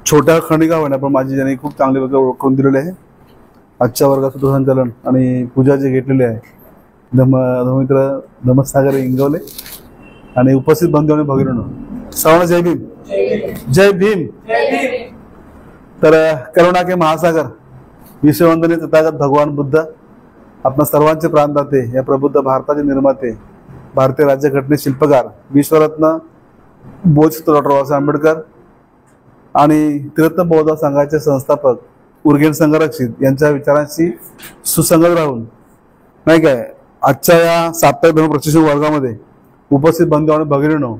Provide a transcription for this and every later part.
छोट्या खंडिका होण्या पण माझी ज्यांनी खूप चांगले प्रकारे ओळखून दिलेले आहे. आजच्या वर्गात सूत्रसंचालन आणि पूजा जे घेतलेली आहे धर्ममित्र धर्मसागर इंगवले आणि उपस्थित बंधू आणि भगिनींनो, सर्वांना जय भीम. जय भीम. तर करुणा के महासागर विश्ववंदनीय तथागत भगवान बुद्ध, आपण सर्वांचे प्राणदाते, या प्रबुद्ध भारताचे निर्माते, भारतीय राज्यघटनेचे शिल्पकार, विश्वरत्न बोधचित्र डॉक्टर बाबासाहेब आंबेडकर आणि त्रिरत्न बौद्ध संघाचे संस्थापक उर्गेन संघरक्षित यांच्या विचारांशी सुसंगत राहून नाही काय आजच्या या साप्ताहिक धर्म प्रशिक्षण वर्गामध्ये उपस्थित बंधू आणि भगिनींनो,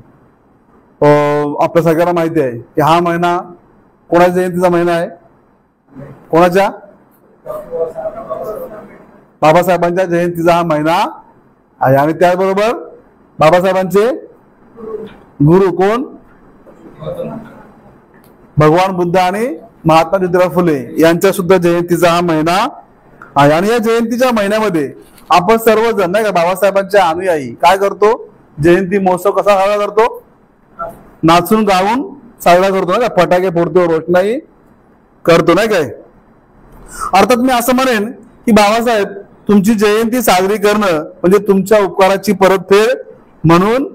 आपल्या सगळ्यांना माहिती आहे की हा महिना कोणाच्या जयंतीचा महिना आहे. कोणाच्या? बाबासाहेबांच्या जयंतीचा हा महिना आहे. आणि त्याचबरोबर बाबासाहेबांचे गुरु कोण? भगवान बुद्ध आणि महात्मा ज्योतिराव फुले यांच्या सुद्धा जयंतीचा हा महिना आहे. आणि या जयंतीच्या महिन्यामध्ये आपण सर्वजण नाही का बाबासाहेबांच्या अनुयायी काय करतो? जयंती महोत्सव कसा साजरा करतो? नाचून गाऊन साजरा करतो ना, फटाके फोडतो, रोषणाई करतो नाही काय. अर्थात मी असं म्हणेन की बाबासाहेब तुमची जयंती साजरी करणं म्हणजे तुमच्या उपकाराची परतफेड म्हणून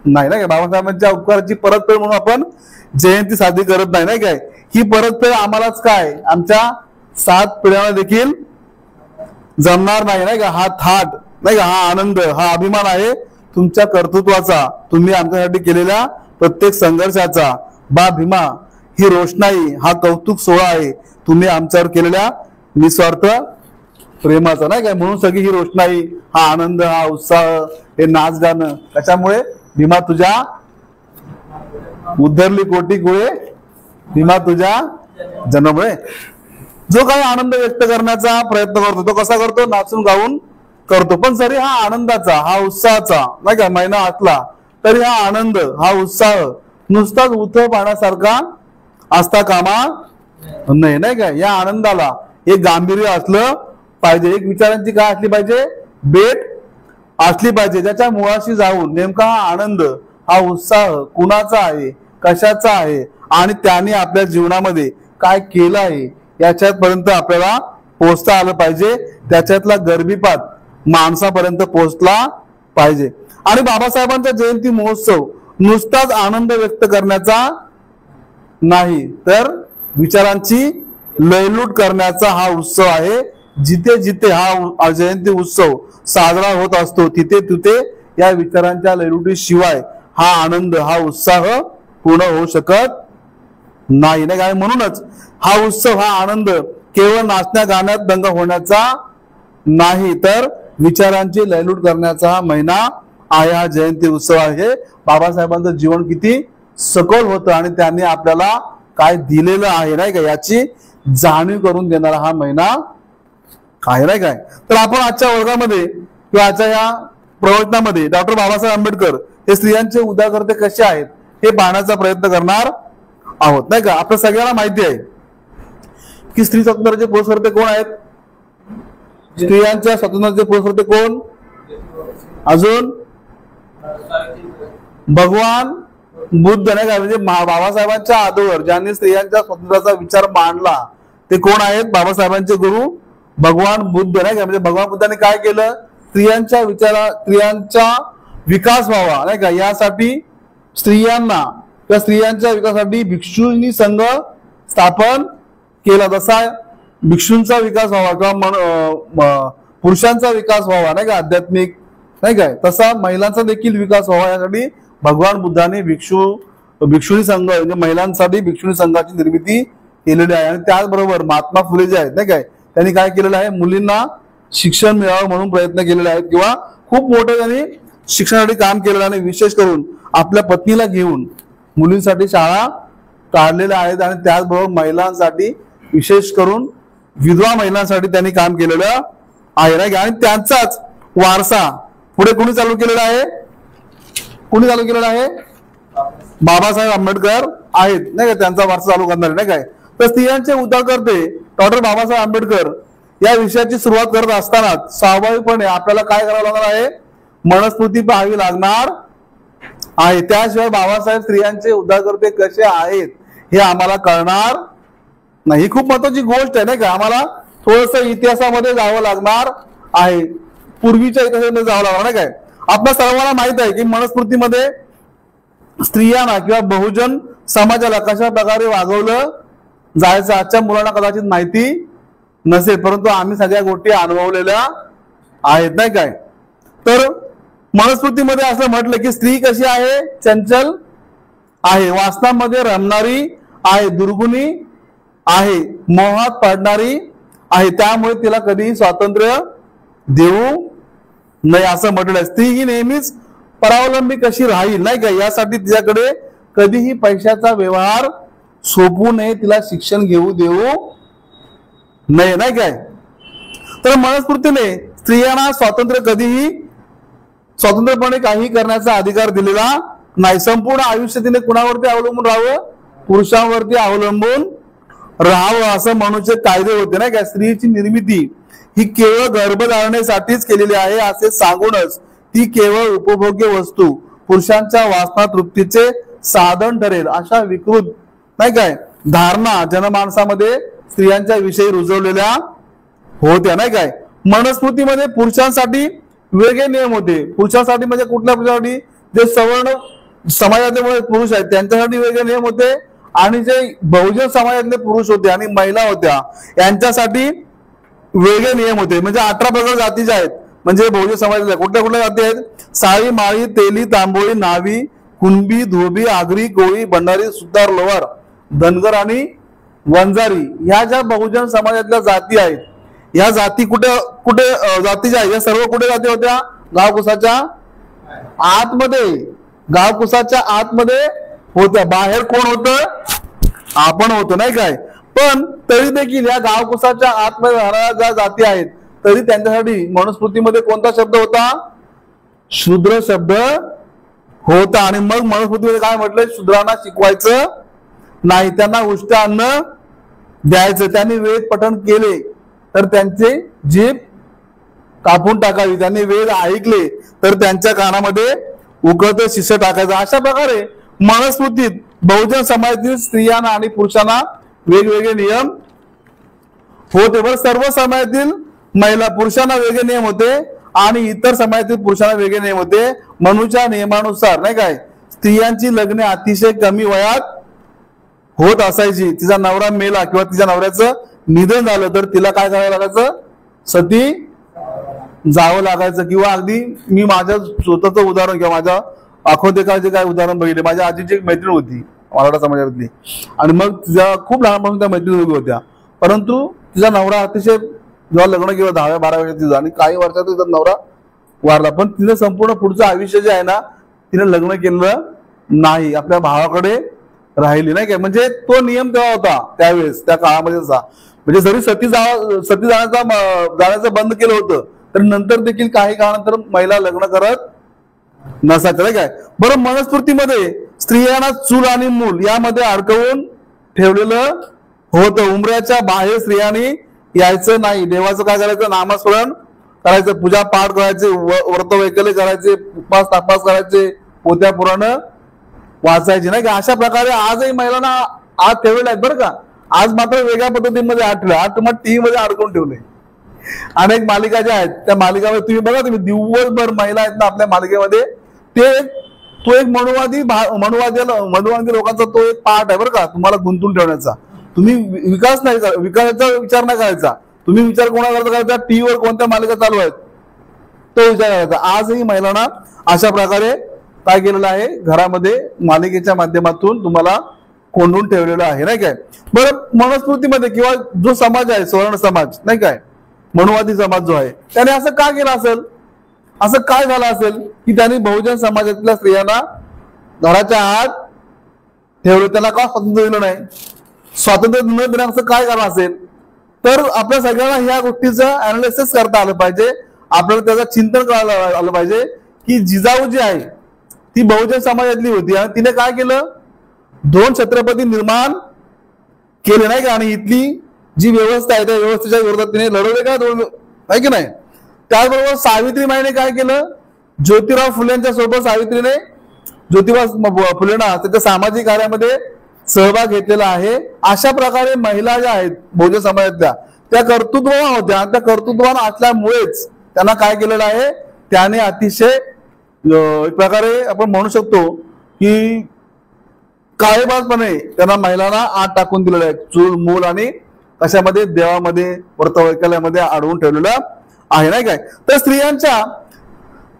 नाही ना काय. बाबासाहेबांच्या उपकाराची परतफेड म्हणून आपण जयंती साजरी करत नाही काय. ही परतफेड आम्हालाच काय आमच्या 7 पिढ्यांना देखील जमणार नाही का. हा थाट नाही का, हा आनंद, हा अभिमान आहे तुमच्या कर्तृत्वाचा, तुम्ही आमच्यासाठी केलेल्या प्रत्येक संघर्षाचा. बा भीमा ही रोषणाई, हा कौतुक सोहळा आहे तुम्ही आमच्यावर केलेल्या निस्वार्थ प्रेमाचा नाही काय. म्हणून सगळी ही रोषणाई, हा आनंद, हा उत्साह, हे नाच गाणं कशामुळे? भीमा तुझ्या उद्धरली कोटी कुळे, भीमा तुझ्या जन्मामुळे. जो काही आनंद व्यक्त करण्याचा प्रयत्न करतो तो कसा करतो? नाचून गाऊन करतो. पण जरी हा आनंदाचा, हा उत्साहाचा नाही का महिना असला तरी हा आनंद, हा उत्साह नुसताच उथळ पाण्यासारखा असता कामा नाही काय. या आनंदाला एक गांभीर्य असलं पाहिजे, एक विचारांची काय असली पाहिजे? बेट असली पाहिजे, ज्याच्या मुळाशी जाऊन नेमका हा आनंद, हा उत्साह कुणाचा आहे, कशाचा आहे आणि त्याने आपल्या जीवनामध्ये काय केलं आहे याच्यापर्यंत आपल्याला पोहोचता आलं पाहिजे. त्याच्यातला गर्भीपात माणसापर्यंत पोहोचला पाहिजे. आणि बाबासाहेबांचा जयंती महोत्सव नुसताच आनंद व्यक्त करण्याचा नाही तर विचारांची लयलूट करण्याचा हा उत्सव आहे. जिथे जिथे हा जयंती उत्सव साजरा होत असतो तिथे तिथे या विचारांच्या लयलुटीशिवाय हा आनंद, हा उत्साह पूर्ण होऊ शकत नाही ना काय. म्हणूनच हा उत्सव, हा आनंद केवळ नाचण्या गाण्यात दंग होण्याचा नाही तर विचारांची लयलूट करण्याचा हा महिना आहे, हा जयंती उत्सव आहे. बाबासाहेबांचं जीवन किती सखोल होतं आणि त्यांनी आपल्याला काय दिलेलं आहे नाही का याची जाणीव करून देणारा हा महिना आहे नाही काय. तर आपण आजच्या वर्गामध्ये किंवा आजच्या या प्रवचनामध्ये डॉक्टर बाबासाहेब आंबेडकर हे स्त्रियांचे उद्धारकर्ते कसे आहेत हे पाहण्याचा प्रयत्न करणार आहोत नाही का. आपल्या सगळ्यांना माहिती आहे की स्त्री स्वातंत्र्याचे पुरस्कर्ते कोण आहेत? स्त्रियांच्या स्वातंत्र्याचे पुरस्कर्ते कोण? अजून भगवान बुद्ध नाही का. म्हणजे बाबासाहेबांच्या अगोदर ज्यांनी स्त्रियांच्या स्वातंत्र्याचा विचार मांडला ते कोण आहेत? बाबासाहेबांचे गुरु भगवान बुद्ध नाही का. म्हणजे भगवान बुद्धांनी काय केलं? स्त्रियांच्या विकास व्हावा नाही का यासाठी स्त्रियांना किंवा स्त्रियांच्या विकासासाठी भिक्षुनी संघ स्थापन केला. जसा भिक्षूंचा विकास व्हावा किंवा पुरुषांचा विकास व्हावा नाही का आध्यात्मिक नाही काय, तसा महिलांचा देखील विकास व्हावा यासाठी भगवान बुद्धाने भिक्षुनी संघ म्हणजे महिलांसाठी भिक्षुनी संघाची निर्मिती केलेली आहे. आणि त्याचबरोबर महात्मा फुले जे आहेत नाही काय त्यांनी काय केलेलं आहे? मुलींना शिक्षण मिळावं म्हणून प्रयत्न केलेले आहेत किंवा खूप मोठं त्यांनी शिक्षणासाठी काम केलेलं आणि विशेष करून आपल्या पत्नीला घेऊन मुलींसाठी शाळा काढलेल्या आहेत. आणि त्याचबरोबर महिलांसाठी विशेष करून विधवा महिलांसाठी त्यांनी काम केलेलं आहे नाही का. आणि त्यांचाच वारसा पुढे कोणी चालू केलेला आहे? कोणी चालू केलेला आहे? बाबासाहेब आंबेडकर आहेत नाही का त्यांचा वारसा चालू करणारे नाही काय. तर स्त्रियांचे उद्धारकर्ते डॉक्टर बाबासाहेब आंबेडकर या विषयाची सुरुवात करत असताना स्वाभाविकपणे आपल्याला काय करावं लागणार आहे? मनस्मृती पाहावी लागणार आहे. त्याशिवाय बाबासाहेब स्त्रियांचे उद्धारकर्ते कसे आहेत हे आम्हाला कळणार नाही. ही खूप महत्वाची गोष्ट आहे नाही का. आम्हाला थोडस इतिहासामध्ये जावं लागणार आहे, पूर्वीच्या इतिहासामध्ये जावं लागणार नाही काय. आपल्या सर्वांना माहित आहे की मनुस्मृतीमध्ये स्त्रियांना किंवा बहुजन समाजाला कशा प्रकारे वागवलं जायचं आजच्या मुलांना कदाचित माहिती नसेल, परंतु आम्ही सगळ्या गोष्टी अनुभवलेल्या आहेत नाही काय. तर मनुस्मृतीमध्ये असं म्हटलं की स्त्री कशी आहे, चंचल आहे, वासनामध्ये रमणारी आहे, दुर्गुणी आहे, मोहात पडणारी आहे, त्यामुळे तिला कधीही स्वातंत्र्य देऊ नये असं म्हटलंय. स्त्री ही नेहमीच परावलंबी कशी राहील नाही का, यासाठी तिच्याकडे कधीही पैशाचा व्यवहार सोपवू नये, तिला शिक्षण घेऊ देऊ नये नाही काय. तर मनुस्मृतीने स्त्रियांना स्वतंत्रपणे काही करण्याचा अधिकार दिलेला नाही. संपूर्ण आयुष्य तिने कुणावरती अवलंबून राहावं, पुरुषांवरती अवलंबून राहावं असं म्हणूचे कायदे होते नाही का. स्त्रीची निर्मिती ही केवळ गर्भधारणेसाठीच केलेली आहे असे सांगूनच ती केवळ उपभोग्य वस्तू, पुरुषांच्या वासना तृप्तीचे साधन ठरेल अशा विकृत नाही काय धारणा जनमानसामध्ये स्त्रियांच्या विषयी रुजवलेल्या होत्या नाही काय. मनुस्मृतीमध्ये पुरुषांसाठी वेगळे नियम होते. पुरुषांसाठी म्हणजे कुठल्या पुरुषांसाठी, जे सवर्ण समाजातले पुरुष आहेत त्यांच्यासाठी वेगळे नियम होते, आणि जे बहुजन समाजातले पुरुष होते आणि महिला होत्या यांच्यासाठी वेगळे नियम होते. म्हणजे 18 प्रकार जातीच्या आहेत. म्हणजे बहुजन समाजातल्या कुठल्या कुठल्या जाती आहेत, साळी, माळी, तेली, तांबोळी, नावी, कुणबी, धोबी, आगरी, कोळी, भंडारी, सुतार, लोहार, धनगर आणि वंजारी ह्या ज्या बहुजन समाजातल्या जाती आहेत, या जाती कुठे कुठे जातीच्या आहेत, या सर्व कुठे जाती होत्या, गावकुसाच्या आतमध्ये, गावकुसाच्या आतमध्ये होत्या. बाहेर कोण होतं, आपण होतो नाही काय. पण तरी देखील या गावकुसाच्या आतमध्ये राहणाऱ्या ज्या जाती आहेत तरी त्यांच्यासाठी मनुस्मृतीमध्ये कोणता शब्द होता, शूद्र शब्द होता. आणि मग मनुस्मृतीमध्ये काय म्हटलंय, शूद्रांना शिकवायचं नाही, त्यांना उष्ट अन्न द्यायचं, त्यांनी वेद पठण केले तर त्यांचे जीभ कापून टाकावी, त्यांनी वेद ऐकले तर त्यांच्या कानामध्ये उकळतं शिष्य टाकायचं. अशा प्रकारे मनुस्मृतीत बहुजन समाजातील स्त्रियांना आणि पुरुषांना वेगवेगळे नियम होते. बरं, सर्व समाजातील महिला पुरुषांना वेगळे नियम होते आणि इतर समाजातील पुरुषांना वेगळे नियम होते. मनुच्या नियमानुसार नाही काय स्त्रियांची लग्ने अतिशय कमी वयात होत असायची. तिचा नवरा मेला किंवा तिच्या नवऱ्याचं निधन झालं तर तिला काय करावं लागायचं, सती जावं लागायचं. किंवा अगदी मी माझ्या स्वतःचं उदाहरण किंवा माझ्या अखोदेकाचे काय उदाहरण बघितले. माझ्या आजीची एक मैत्रीण होती मराठा समाजातली, आणि मग तिच्या खूप लहानपासून त्या मैत्रिणी उभी होत्या, परंतु तिचा नवरा अतिशय जेव्हा लग्न केलं 10-12 वर्षात आणि काही वर्षात तिचा नवरा वारला. पण तिने संपूर्ण पुढचं आयुष्य जे आहे ना तिने लग्न केलं नाही, आपल्या भावाकडे राहिली नाही काय. म्हणजे तो नियम तेव्हा होता त्यावेळेस त्या काळामध्ये. म्हणजे जरी सती जाण्याचं बंद केलं होतं तर नंतर देखील काही काळानंतर महिला लग्न करत नसायचं नाही काय. बरं, मनुस्मृतीमध्ये स्त्रियांना चूल आणि मूल यामध्ये अडकवून ठेवलेलं होतं. उमऱ्याच्या बाहेर स्त्रियांनी यायचं नाही. देवाचं काय करायचं, नामस्मरण करायचं, पूजा पाठ करायचे, व्रत वैकल्य करायचे, उपवास तापास करायचे, पोथ्या पुराण वाचायचे नाही का. अशा प्रकारे आजही महिलांना आज ठेवलेले आहेत बरं का. आज मात्र वेगळ्या पद्धतीमध्ये आठ ठेवले. आज तुम्हाला टीव्ही मध्ये अडकवून ठेवले. अनेक मालिका ज्या आहेत त्या मालिकामध्ये तुम्ही बघा, तुम्ही दिवसभर महिला आहेत ना आपल्या मालिकेमध्ये, तो एक मनुवादी लोकांचा तो एक पार्ट आहे बरं का, तुम्हाला गुंतून ठेवण्याचा. तुम्ही विकासाचा विचार नाही करायचा. तुम्ही विचार कोणाला करायचा, टीव्हीवर कोणत्या मालिका चालू आहेत तो विचार करायचा. आजही महिलांना अशा प्रकारे काय केलेलं आहे, घरामध्ये मालिकेच्या माध्यमातून तुम्हाला कोंडून ठेवलेलं आहे नाही काय. बरं, मनुस्मृतीमध्ये किंवा जो समाज आहे स्वर्ण समाज नाही काय, मनुवादी समाज जो आहे, त्याने असं का केलं असेल, असं काय झालं असेल की त्यांनी बहुजन समाजातल्या स्त्रियांना घराच्या आत ठेवलं, त्यांना का स्वातंत्र्य दिलं नाही, स्वातंत्र्य न देण्याचं काय कारण असेल. तर आपल्या सगळ्यांना ह्या गोष्टीचं अनालिसिस करता आलं पाहिजे, आपल्याला त्याचं चिंतन करायला आलं पाहिजे की जिजाऊ जी आहे ती बहुजन समाजातली होती आणि तिने काय केलं, 2 छत्रपती निर्माण केले नाही का, आणि इथली जी व्यवस्था आहे त्या व्यवस्थेच्या विरोधात तिने लढवले का, आहे की नाही. त्याचबरोबर सावित्रीबाईने काय केलं, ज्योतिराव फुलेंच्या सोबत सावित्रीने ज्योतिबा फुलेंना त्याच्या सामाजिक कार्यामध्ये सहभाग घेतलेला आहे. अशा प्रकारे महिला ज्या आहेत बहुजन समाजातल्या त्या कर्तृत्ववान होत्या. त्या कर्तृत्ववान असल्यामुळेच त्यांना काय केलेलं आहे, त्याने अतिशय एक प्रकारे आपण म्हणू शकतो की काळेबाजपणे त्यांना महिलांना आत टाकून दिलेलं आहे. चूल मूल आणि कशामध्ये, देवामध्ये, व्रतवैकल्यामध्ये अडवून ठेवलेलं आहे, नाही काय. तर स्त्रियांच्या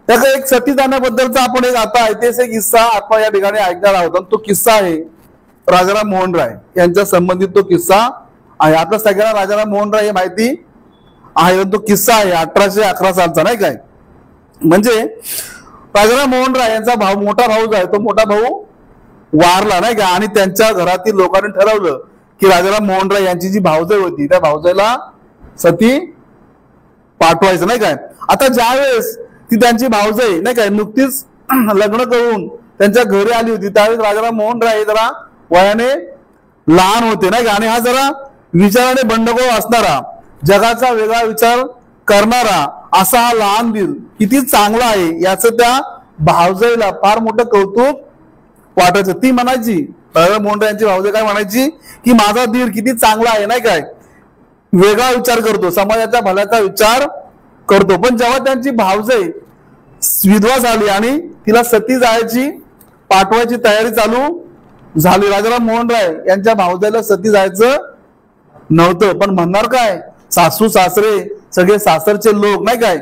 त्याचा एक सती जाण्याबद्दलचा आपण एक आता ऐतिहासिक किस्सा आपण या ठिकाणी ऐकणार आहोत. तो किस्सा आहे राजाराम मोहन राय यांच्या संबंधित तो किस्सा आहे. आपल्या सगळ्यांना राजाराम मोहन राय हे माहिती आहे. तो किस्सा आहे 1811 सालचा, नाही काय. म्हणजे राजाराम मोहन राय यांचा भाऊ, मोठा भाऊ जो आहे, तो मोठा भाऊ वारला, नाही का. आणि त्यांच्या घरातील लोकांनी ठरवलं की राजाराम मोहन राय यांची जी भावजाई होती त्या भावजाईला सती पाठवायचं, नाही काय. आता ज्या वेळेस ती त्यांची भावजाई, नाही काय, नुकतीच लग्न करून त्यांच्या घरी आली होती त्यावेळेस राजाराम मोहन राय जरा वयाने लहान होते, नाही का. आणि हा जरा विचाराने बंडखोर असणारा, जगाचा वेगळा विचार करणारा असा हा लहान दीर किती चांगला आहे याचं त्या भावजाईला फार मोठं कौतुक वाटायचं. ती म्हणायची, राजाराम मोहन राय यांची भावजाई काय म्हणायची की माझा दीर किती चांगला आहे, नाही काय, वेगळा विचार करतो, समाजाच्या भल्याचा विचार करतो. पण जेव्हा त्यांची भावजाई विधवा झाली आणि तिला सती जायची पाठवायची तयारी चालू झाली, राजाराम मोहन राय यांच्या भावजाईला सती जायचं नव्हतं. पण म्हणणार काय, सासू सासरे सगळे सासरचे लोक, नाही काय,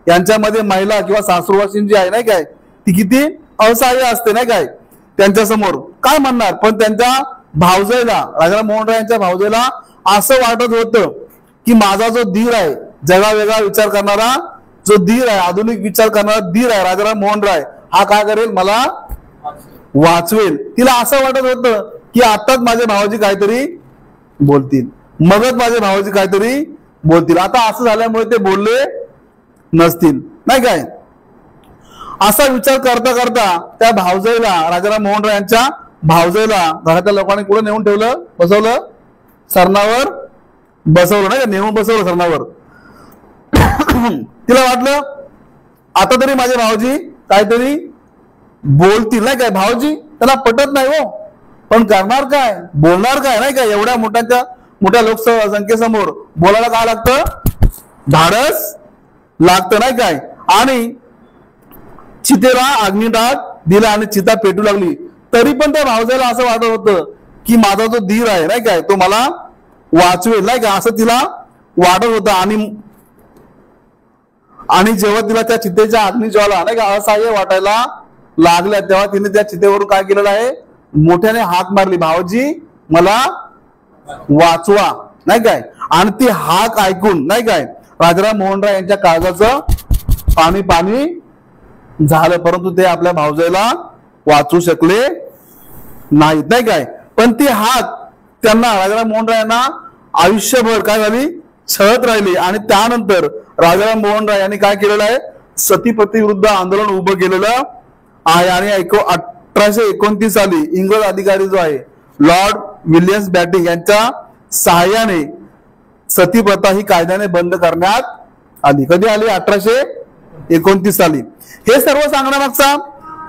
यांच्यामध्ये महिला किंवा सासूरवासीन जी आहे, नाही काय, ती किती असहाय्य असते, नाही काय, त्यांच्या समोर काय म्हणणार. पण त्यांच्या भावजाईला, राजाराम मोहन राय यांच्या भावजाईला असं वाटत होतं की माझा जो धीर आहे, जगा वेगळा विचार करणारा जो धीर आहे, आधुनिक विचार करणारा धीर आहे राजाराम मोहन राय, हा काय करेल, मला वाचवेल. तिला असं वाटत होतं की आताच माझ्या भावाजी काहीतरी बोलतील, मगच माझ्या भावाजी काहीतरी बोलतील. आता असं झाल्यामुळे ते बोलले नसतील, नाही काय. असा विचार करता करता त्या भावजाईला, राजाराम मोहन राय यांच्या भावजाईला घरातल्या लोकांनी कुठे नेऊन ठेवलं, बसवलं, सरणावर बसवलं, नाही का, नेऊन बसवलं सरणावर. तिला वाटलं आता तरी माझे भाऊजी काहीतरी बोलतील, नाही काय. भाऊजी त्याला पटत नाही हो, पण करणार काय, बोलणार काय, नाही काय. एवढ्या मोठ्या लोकसंख्येसमोर बोलायला काय लागतं, धाडस लागतं, नाही काय. आणि चितेला अग्निदाट दिला आणि चिता पेटू लागली. तरी पण त्या भावजाईला असं वाटत होतं की माझा जो धीर आहे, नाही काय, तो मला वाचवेल, नाही का, असं तिला वाटत होतं. आणि जेव्हा तिला त्या चितेच्या अग्निज्वाला, नाही का, असहाय्य वाटायला लागल्या तेव्हा तिने त्या चितेवरून काय केलेलं आहे, मोठ्याने हाक मारली, भाऊजी मला वाचवा, नाही काय. आणि ती हाक ऐकून, नाही काय, राजाराम मोहन राय यांच्या काळजाचं पाणी पाणी झालं. परंतु ते आपल्या भावजाईला वाचू शकले नाहीत, नाही काय. पण ती हाक त्यांना, राजाराम मोहन राय यांना आयुष्यभर काय झाली, छळत राहिली. आणि त्यानंतर राजाराम मोहन राय यांनी काय केलेलं आहे, सतीपती विरुद्ध आंदोलन उभं केलेलं आहे. आणि 1829 साली इंग्रज अधिकारी जो आहे लॉर्ड विल्यम्स बॅटिंग यांच्या सहाय्याने सती प्रथा ही कायद्याने बंद करण्यात आली. कधी आली, 1829 साली. हे सर्व सांगण्यामागचा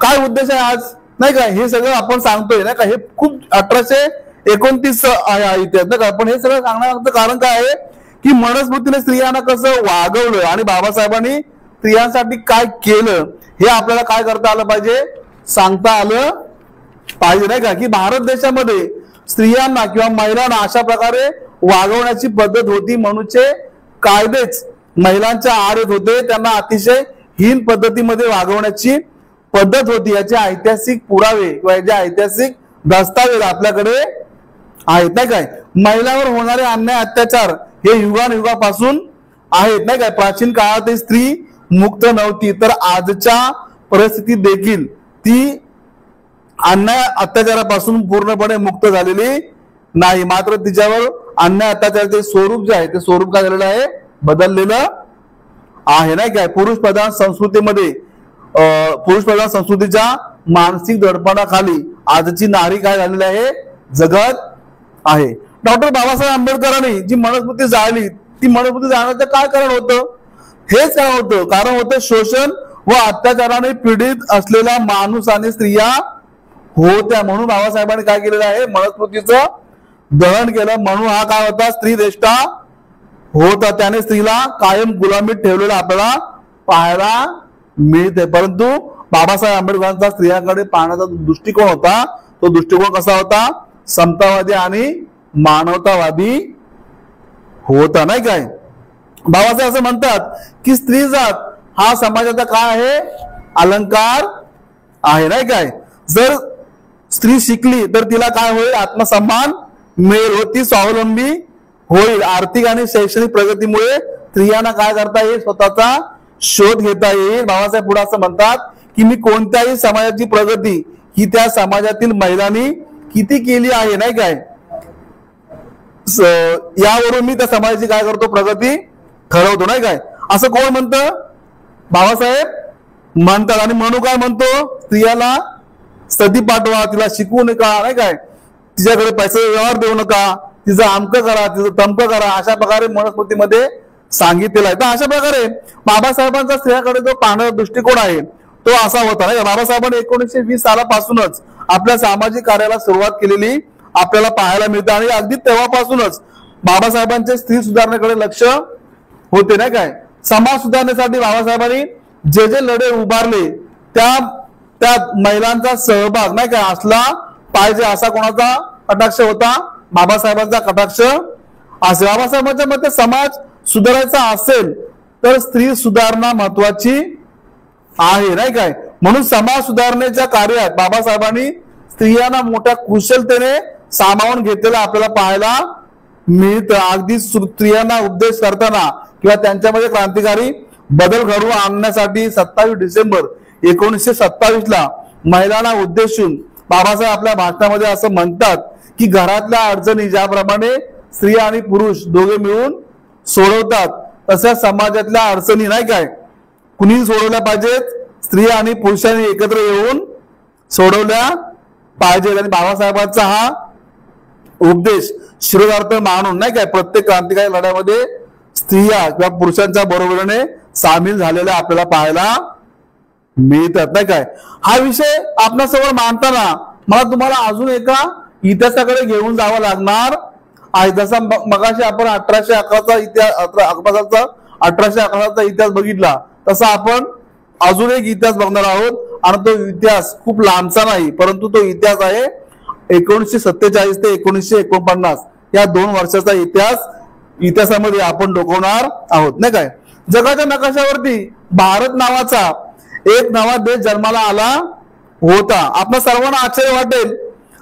काय उद्देश आहे आज, नाही का, हे सगळं आपण सांगतोय, नाही का. हे खूप 1829 आहे इतिहास, नाही का. पण हे सगळं सांगण्यामागचं कारण काय आहे की मनस्मृतीने स्त्रियांना कसं वागवलं आणि बाबासाहेबांनी स्त्रियांसाठी काय केलं हे आपल्याला काय करता आलं पाहिजे, सांगता आलं पाहिजे, नाही का. की भारत देशामध्ये स्त्रियांना किंवा महिलांना अशा प्रकारे वागवण्याची पद्धत होती, म्हणूनचे कायदेच महिलांच्या आड येत होते, त्यांना अतिशय हीन पद्धतीमध्ये वागवण्याची पद्धत होती. याचे ऐतिहासिक पुरावे किंवा याचे ऐतिहासिक दस्तावेज आपल्याकडे आहेत, नाही काय. महिलांवर होणारे अन्याय अत्याचार हे युगानुयुगापासून आहेत, नाही काय. प्राचीन काळात स्त्री मुक्त नव्हती, तर आजच्या परिस्थितीत देखील ती अन्याय अत्याचारापासून पूर्णपणे मुक्त झालेली नाही. मात्र तिच्यावर अन्याय अत्याचाराचे स्वरूप जे आहे ते स्वरूप काय झालेलं आहे, बदललेलं आहे, नाही काय. पुरुष प्रधान संस्कृतीच्या मानसिक दडपणाखाली आजची नारी काय झालेली आहे, जगत आहे. डॉक्टर बाबासाहेब आंबेडकरांनी जी मनुस्मृती जाळली, ती मनुस्मृती जाळण्याचं काय कारण होतं, हेच कारण होतं, कारण होतं शोषण व अत्याचाराने पीडित असलेला माणूस आणि स्त्रिया होत्या. म्हणून बाबासाहेबांनी काय केलेलं आहे, मनुस्मृतीचं दहन केलं. म्हणून हा काय होता, स्त्री देष्टा होता. त्याने स्त्रीला कायम गुलामीत ठेवलेला आपल्याला पाहायला मिळते. परंतु बाबासाहेब आंबेडकरांचा स्त्रियांकडे पाहण्याचा दृष्टिकोन होता, तो दृष्टिकोन कसा होता, समतावादी आणि मानवतावादी होता, नाही काय. बाबासाहेब असं म्हणतात की स्त्री जात हा समाजाचा काय आहे, अलंकार आहे, नाही काय. जर स्त्री शिकली तर तिला काय होईल, आत्मसन्मान मिळेल, ती स्वावलंबी होईल. आर्थिक आणि शैक्षणिक प्रगतीमुळे स्त्रियांना काय करता येईल, स्वतःचा शोध घेता येईल. बाबासाहेब पुढे असं म्हणतात की मी कोणत्याही समाजाची प्रगती ही त्या समाजातील महिलांनी किती केली आहे, नाही काय, यावरून मी त्या समाजाची काय करतो, प्रगती ठरवतो, नाही काय. असं कोण म्हणतं, बाबासाहेब म्हणतात. आणि म्हणू काय म्हणतो, स्त्रियाला सती पाठवा, तिला शिकवू नका, नाही काय, तिच्याकडे पैसे व्यवहार देऊ नका, तिचं आमकं करा, तिचं तमकं करा, अशा प्रकारे मनुस्मृतीमध्ये सांगितलेलं आहे. तर अशा प्रकारे बाबासाहेबांचा स्त्रियाकडे जो पाहण्याचा दृष्टिकोन आहे तो असा होता, नाही. बाबासाहेबांनी 1920 सालापासूनच आपल्या सामाजिक कार्याला सुरुवात केलेली आपल्याला पाहायला मिळतं. आणि अगदी तेव्हापासूनच बाबासाहेबांचे स्त्री सुधारणेकडे लक्ष होते, नाही काय. समाज सुधारण्यासाठी बाबासाहेबांनी जे जे लढे उभारले त्या महिलांचा सहभाग, नाही काय, असला पाहिजे, असा कोणाचा कटाक्ष होता, बाबासाहेबांचा कटाक्ष असेल. बाबासाहेबांच्या मते समाज सुधारायचा असेल तर स्त्री सुधारणा महत्वाची आहे, नाही काय. म्हणून समाज सुधारणेच्या कार्यात बाबासाहेबांनी स्त्रियांना मोठ्या कुशलतेने सामावून घेतलेलं आपल्याला पाहायला मिळतं. अगदी स्त्रियांना उपदेश करताना किंवा त्यांच्यामध्ये क्रांतिकारी बदल घडवून आणण्यासाठी 27 डिसेंबर 1927 ला महिलांना उद्देशून बाबासाहेब आपल्या भाषणामध्ये असं म्हणतात की घरातल्या अडचणी ज्याप्रमाणे स्त्री आणि पुरुष दोघे मिळून सोडवतात, तशा समाजातल्या अडचणी, नाही काय, कुणी सोडवल्या पाहिजेत, स्त्री आणि पुरुषांनी एकत्र येऊन सोडवल्या पाहिजेत. आणि बाबासाहेबांचा हा उपदेश शिरोधार्थ मानून, नाही काय, प्रत्येक क्रांतिकारी लढ्यामध्ये स्त्रिया किंवा पुरुषांच्या बरोबरीने सामील झालेल्या आपल्याला पाहायला मिळतात, नाही काय. हा विषय आपल्यासमोर मांडताना मला तुम्हाला अजून एका इतिहासाकडे घेऊन जावं लागणार आहे. जसा मगाशी आपण 1811चा इतिहास 1811चा इतिहास बघितला, तसा आपण अजून एक इतिहास बघणार आहोत. आणि तो इतिहास खूप लांबचा नाही, परंतु तो इतिहास आहे 1947 ते 1949 या 2 वर्षाचा इतिहासामध्ये आपण डोकवणार आहोत, नाही काय. जगाच्या नकाशावरती भारत नावाचा एक नवा देश जन्माला आला होता. आपल्या सर्वांना आश्चर्य वाटेल,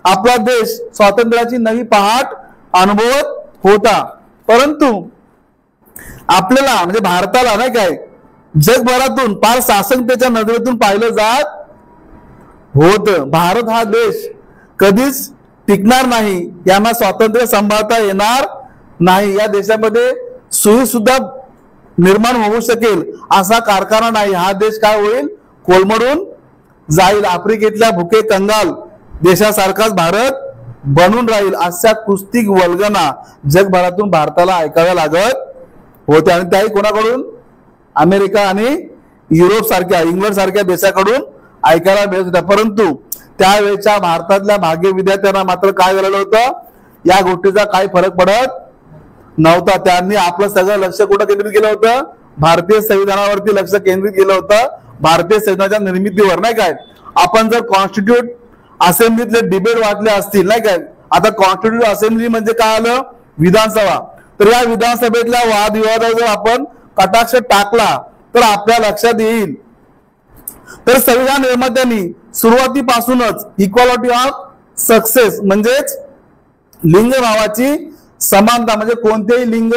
आपला देश स्वातंत्र्याची नवी पहाट अनुभवत होता. परंतु आपल्याला म्हणजे भारताला, नाही काय, जगभरातून फार सासंगतेच्या नजरेतून पाहिलं जात होतं. भारत हा देश कधीच टिकणार नाही, यांना स्वातंत्र्य सांभाळता येणार नाही, या देशामध्ये सोयी सुद्धा निर्माण होऊ शकेल असा कारखाना नाही, हा देश काय होईल, कोलमडून जाईल. आफ्रिकेतल्या भुके कंगाल देशासारखाच भारत बनून राहील, अशा कुस्ती वल्गना जगभरातून भारताला ऐकाव्या लागत होत्या. आणि त्याही कोणाकडून, अमेरिका आणि युरोप सारख्या, इंग्लंड सारख्या देशाकडून ऐकायला मिळत होत्या. परंतु त्यावेळेच्या भारतातल्या भाग्य विद्यार्थ्यांना मात्र काय झालेलं होतं, या गोष्टीचा काही फरक पडत नव्हता. त्यांनी आपलं सगळं लक्ष कुठं केंद्रित केलं होतं, भारतीय संविधानावरती लक्ष केंद्रित केलं होतं, भारतीय संविधानाच्या निर्मितीवर, नाही काय. आपण जर कॉन्स्टिट्यूट असेंब्लीतले डिबेट वाचले असतील, नाही काय, आता कॉन्स्टिट्यूट असेंब्ली म्हणजे काय आलं, विधानसभा. तर या विधानसभेतल्या वादविवादावर जर आपण कटाक्ष टाकला तर आपल्या लक्षात येईल, तर संविधान निर्मात्यांनी सुरुवातीपासूनच इक्वालिटी ऑफ सक्सेस म्हणजेच लिंग भावाची समानता, म्हणजे कोणतेही लिंग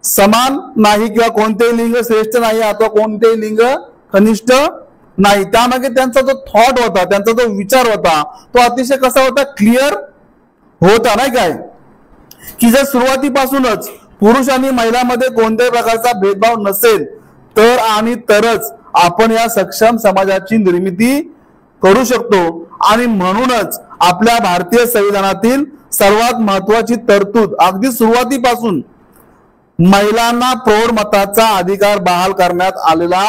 समान नाही किंवा कोणतेही लिंग श्रेष्ठ नाही अथवा कोणतेही लिंग कनिष्ठ नाही. त्यामागे त्यांचा जो थॉट होता, त्यांचा जो विचार होता, तो अतिशय कसा होता, क्लिअर होता, नाही काय, की जर सुरुवातीपासूनच पुरुष आणि महिलांमध्ये कोणत्याही प्रकारचा भेदभाव नसेल तर आणि तरच आपण या सक्षम समाजाची निर्मिती करू शकतो. आणि म्हणूनच आपल्या भारतीय संविधानातील सर्वात महत्वाची तरतूद अगदी सुरुवातीपासून महिलांना प्रौढ मताचा अधिकार बहाल करण्यात आलेला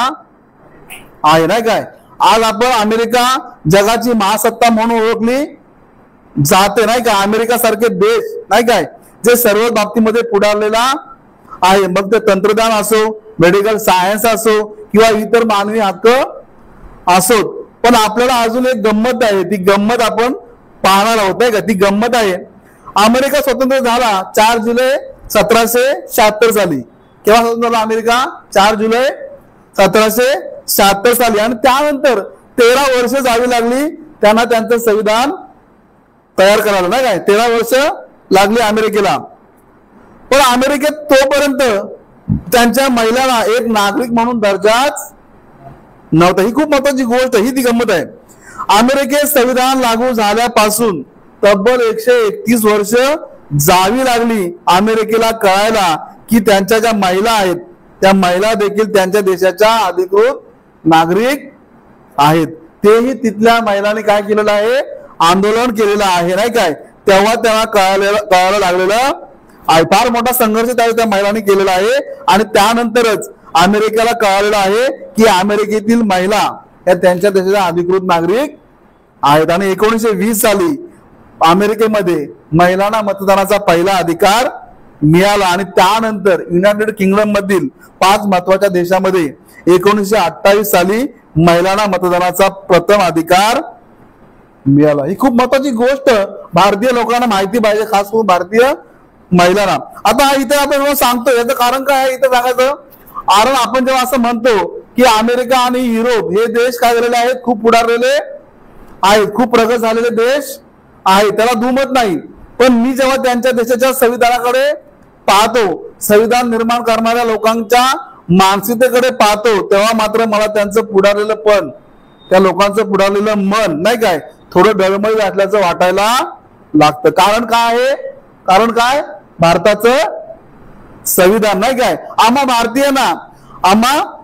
आहे, नाही काय. आज आपण अमेरिका जगाची महासत्ता म्हणून ओळखली जाते नाही का. अमेरिका सारखे देश नाही काय जे सर्व बाबतीमध्ये पुढारलेला आहे, मग ते तंत्रज्ञान असो, मेडिकल सायन्स असो किंवा इतर मानवी हक्क असोत. पण आपल्याला अजून एक गंमत आहे, ती गंमत आपण पाहणार आहोत नाही का. ती गंमत आहे, अमेरिका स्वतंत्र झाला 4 जुलै 1776 साली. केव्हा स्वतंत्र झाला अमेरिका? 4 जुलै 1776 साली. आणि त्यानंतर 13 वर्ष जावी लागली त्यांना त्यांचं संविधान तयार करायला नाही काय. 13 वर्ष लागली अमेरिकेला. पण अमेरिकेत तोपर्यंत त्यांच्या महिलांना एक नागरिक म्हणून दर्जाच नव्हता. ही खूप महत्वाची गोष्ट, ही ती गंमत आहे. अमेरिकेत संविधान लागू झाल्यापासून तब्बल 131 वर्ष जावी लागली अमेरिकेला कळायला की त्यांच्या ज्या महिला आहेत त्या महिला देखील त्यांच्या देशाच्या अधिकृत नागरिक आहेत. तेही तिथल्या महिलांनी काय केलेलं आहे? आंदोलन केलेलं आहे नाही काय. तेव्हा त्यांना कळायला लागलेलं आहे. फार मोठा संघर्ष त्या महिलांनी केलेला आहे आणि त्यानंतरच अमेरिकेला कळालेलं आहे की अमेरिकेतील महिला या त्यांच्या देशाच्या अधिकृत नागरिक आहेत. आणि 1920 साली अमेरिकेमध्ये महिलांना मतदानाचा पहिला अधिकार मिळाला. आणि त्यानंतर युनायटेड किंगडम मधील 5 महत्वाच्या देशामध्ये 1928 साली महिलांना मतदानाचा प्रथम अधिकार मिळाला. ही खूप महत्वाची गोष्ट भारतीय लोकांना माहिती पाहिजे, खास करून भारतीय महिलांना. आता इथे आपण सांगतो याचं कारण काय आहे इथे सांगायचं? कारण आपण जेव्हा असं म्हणतो की अमेरिका आणि युरोप हे देश काय झालेले आहेत? खूप पुढारलेले आहेत, खूप प्रगत झालेले देश आहेत, त्याला दुमत नाही. पण मी जेव्हा त्यांच्या देशाच्या संविधानाकडे पाहतो, संविधान निर्माण करणाऱ्या लोकांच्या मानसिकतेकडे पाहतो, तेव्हा मात्र मला त्यांचं पुढारलेलं पण, त्या लोकांचं पुढारलेलं मन नाही काय थोडं डळमळ घातल्याचं वाटायला लागतं. कारण काय आहे? कारण काय? भारताचं संविधान नाही काय. आम्हा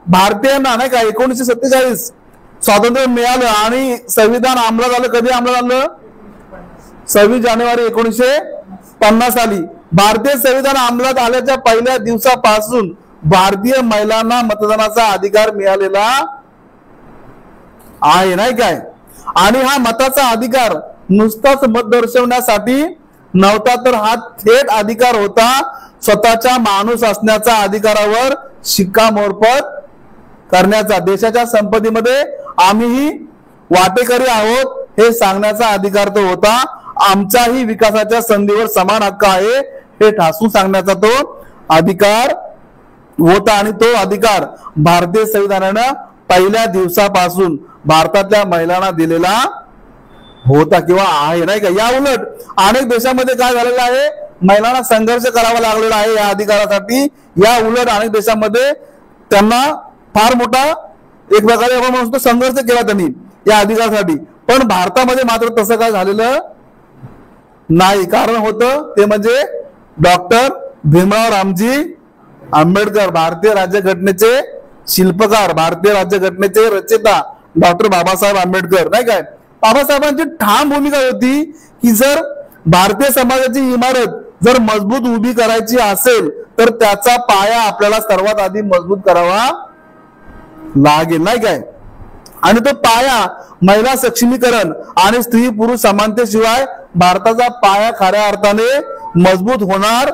भारतीयांना नाही का 1947 स्वातंत्र्य मिळालं आणि संविधान अंमलात आलं. कधी अंमलात आलं? 26 जानेवारी 1950 साली. भारतीय संविधान अंमलात आल्याच्या पहिल्या दिवसापासून भारतीय महिलांना मतदानाचा अधिकार मिळालेला आहे नाही काय. आणि हा मताचा अधिकार नुसताच मत दर्शवण्यासाठी नव्हता, तर हा थेट अधिकार होता स्वतःच्या माणूस असण्याचा अधिकारावर शिक्कामोर्तब करण्याचा. देशाच्या संपत्तीमध्ये आम्हीही वाटेकरी आहोत हे सांगण्याचा अधिकार तो होता. आमच्याही विकासाच्या संधीवर समान हक्क आहे हे ठासून सांगण्याचा तो अधिकार होता. आणि तो अधिकार भारतीय संविधानानं पहिल्या दिवसापासून भारतातल्या महिलांना दिलेला होता किंवा आहे नाही का. या उलट अनेक देशामध्ये काय झालेलं आहे? महिलांना संघर्ष करावा लागलेला आहे या अधिकारासाठी. या उलट अनेक देशामध्ये त्यांना फार मोठा एक प्रकारे आपण म्हणतो संघर्ष केला त्यांनी या अधिकारासाठी. पण भारतामध्ये मात्र तसं काय झालेलं नाही. कारण होतं ते म्हणजे डॉक्टर भीमराव रामजी आंबेडकर, भारतीय राज्यघटनेचे शिल्पकार, भारतीय राज्यघटनेचे रचयिता डॉक्टर बाबासाहेब आंबेडकर नाही काय. बाबासाहेबांची ठाम भूमिका होती की जर भारतीय समाजाची इमारत जर मजबूत उभी करायची असेल तर त्याचा पाया आपल्याला सर्वात आधी मजबूत करावा लागेल नाही काय. आणि तो पाया महिला सक्षमीकरण आणि स्त्री पुरुष समानतेशिवाय भारताचा पाया खऱ्या अर्थाने मजबूत होणार